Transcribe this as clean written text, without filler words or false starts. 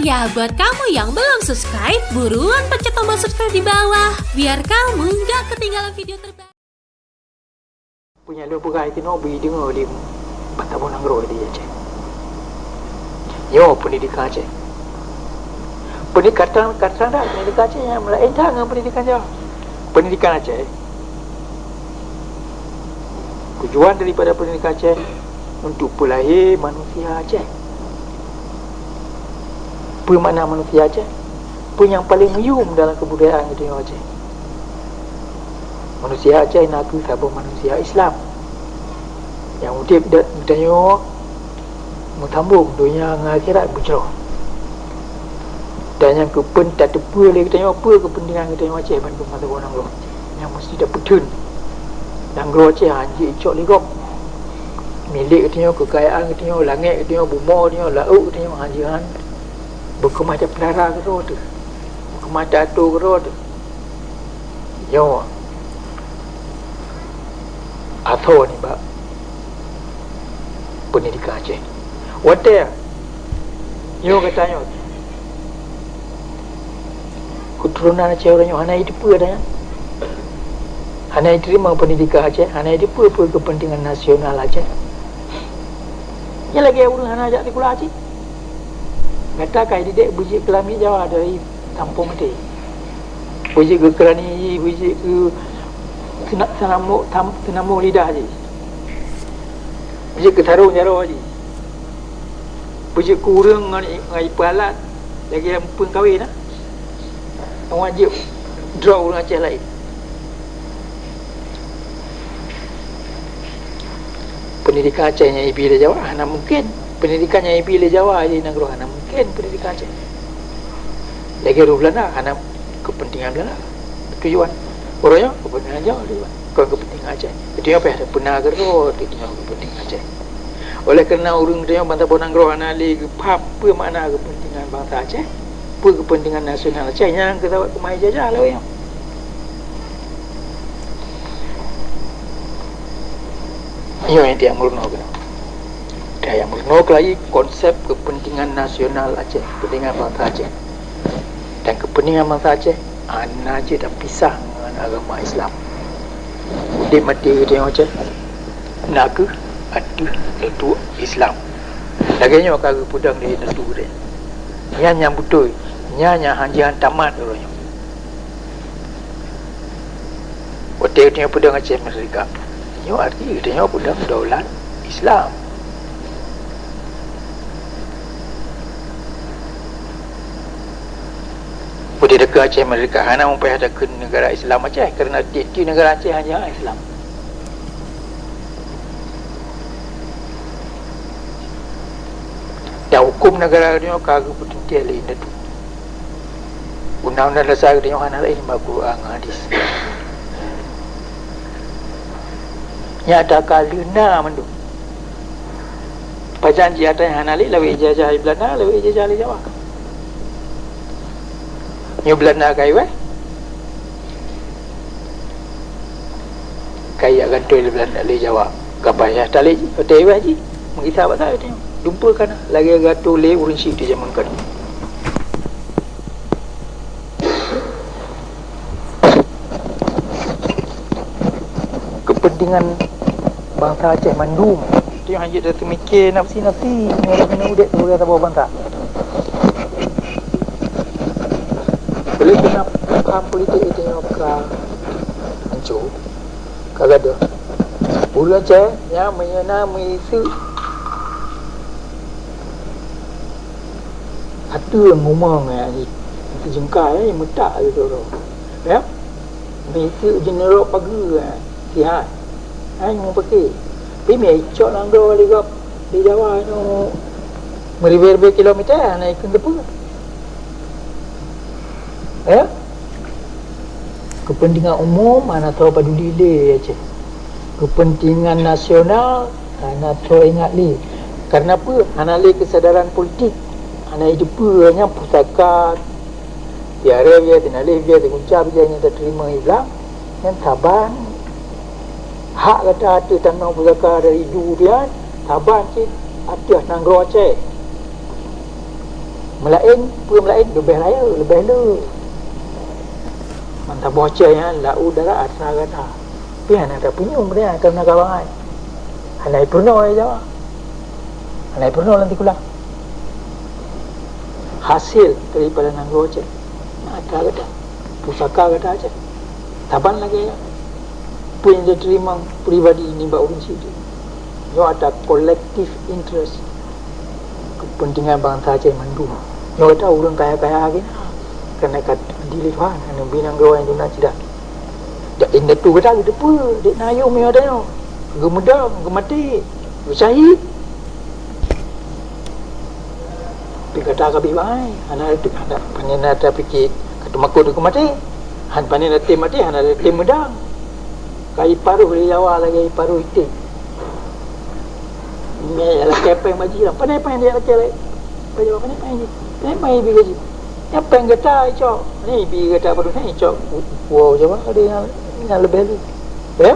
Ya, buat kamu yang belum subscribe, buruan pencet tombol subscribe di bawah, biar kamu nggak ketinggalan video terbaru. Punya lu perai tino beri dengar di Batabon Anggro dia cek. Yo pendidikan cek. Pendidikan dah pendidikan cek yang melain dengan pendidikan jauh. Pendidikan Aceh. Tujuan daripada pendidikan Aceh untuk pelahir manusia Aceh. Apa makna manusia Aceh? Apa yang paling meyum dalam kebudayaan kita yang Aceh? Manusia Aceh nak sabun manusia Islam yang utip bertanya mutambung dunia dengan akhirat bercerah. Dan yang kepen tak tepa lagi tanya apa kepentingan kita yang Aceh Bandung masa orang Anglo yang mesti dapat turn dan Anglo Aceh anjir icok ligok milik katanya kekayaan katanya langit katanya buma katanya laut katanya anjiran berkemah ada pelara ke roh tu berkemah ada atur ke roh tu yo atau ni bak pendidikan Aceh wadah yo katanya keturunan Aceh orang yang hanai itu pun ada hanai terima pendidikan Aceh hanai itu pun kepentingan nasional Aceh yang lagi orang hanai ajak sekolah Aceh kata kai didik bujik kelami Jawa dari kampung itu bujik ke kerani bujik ke senamuk lidah je bujik ke tarung jaro je bujik kurang ngai palat lagi yang pun kahwin lah wajib draw orang Aceh lain pendidikan Aceh yang ibi le Jawa mana mungkin pendidikan yang ibi le Jawa je negara mana mungkin pendidikan Aceh lagi orang Belanda mana kepentingan Belanda tujuan orangnya kepentingan Jawa tujuan bukan kepentingan Aceh jadi apa ada pernah gerot dia kepentingan Aceh oleh kerana orang dia bantah bonang gerot anali apa makna kepentingan bangsa Aceh apa kepentingan nasional Aceh yang kita buat kemai jajah lah yang dia yang murno kan dia yang murno lagi konsep kepentingan nasional Aceh kepentingan bangsa Aceh dan kepentingan bangsa Aceh anak Aceh dah pisah dengan agama Islam dia mati dia Aceh nak ke ada tentu Islam laganya kagak pudang dia tentu dia yang betul yang hanjian tamat orangnya hotel dia pedang Aceh Merdeka ini arti dia pedang daulat Islam boleh dekat Aceh Merdeka hanya mempunyai ada ke negara Islam Aceh kerana di negara Aceh hanya Islam dan hukum negara dia kagak bertentu lain itu undang-undang dasar dia hanya lain Al-Quran hadis nyata kalina mendu pajanji ada yang hanali lawi ijazah Belanda lawi ijazah Jawa nyu Belanda kai we kai akan tu Belanda le Jawa kapaya tali hotel we ji mengisah bahasa itu jumpa kan lagi agak tu le urun si di zaman kan kepentingan bangsa Aceh mandum tu yang hanya dah termikir nafsi-nafsi orang kena udik tu boleh tahu bangsa boleh kena faham politik itu yang hancur kagak ada orang Aceh yang menyenami isu ada yang ngomong itu jengkai yang metak gitu ya isu general pagi sihat yang pakai tapi mecok nangdo lagi di Jawa no beribu-ribu kilometer naik ke depan ya kepentingan umum mana tahu peduli le aja kepentingan nasional mana tahu ingat li karena apa anali kesadaran politik ana itu punya pusaka tiara dia tenali dia teguncap dia yang terima Islam yang taban hak kata ada tanah pusaka dari durian taban cik atas nanggro Aceh Melain, pun melain lebih raya, lebih lu. Mantap bocah ya, lau darah asal kata. Pian ada punyung dia kerana kawan. Anai purno aja. Anai purno nanti kula. Hasil daripada nang bocah. Maka kata, pusaka kata aja. Taban lagi ya. Punya dia terima pribadi ini mbak urun sini. Yo ada collective interest. Kepentingan bangsa aja mandu. Yo kata urun kaya-kaya lagi. Kerana kat dilihat anu binang gawa yang dina tidak. Dak indah tu kata gitu pun. Dek nayo me ada yo. Gemedang, gemati. Syahid. Pi kata ka bibai, anak itu ada panina ada pikir kata makut ku mati. Han panina tem mati, han ada tem medang. Kai paruh di Jawa lagi paruh itu. Ni ala kepeng maji lah. Pandai dia laki. Pandai pandai. Pandai bi gaji. Apa yang kata cok? Ni bi kata paruh ni cok. Wow, Jawa ada yang lebih tu. Ya?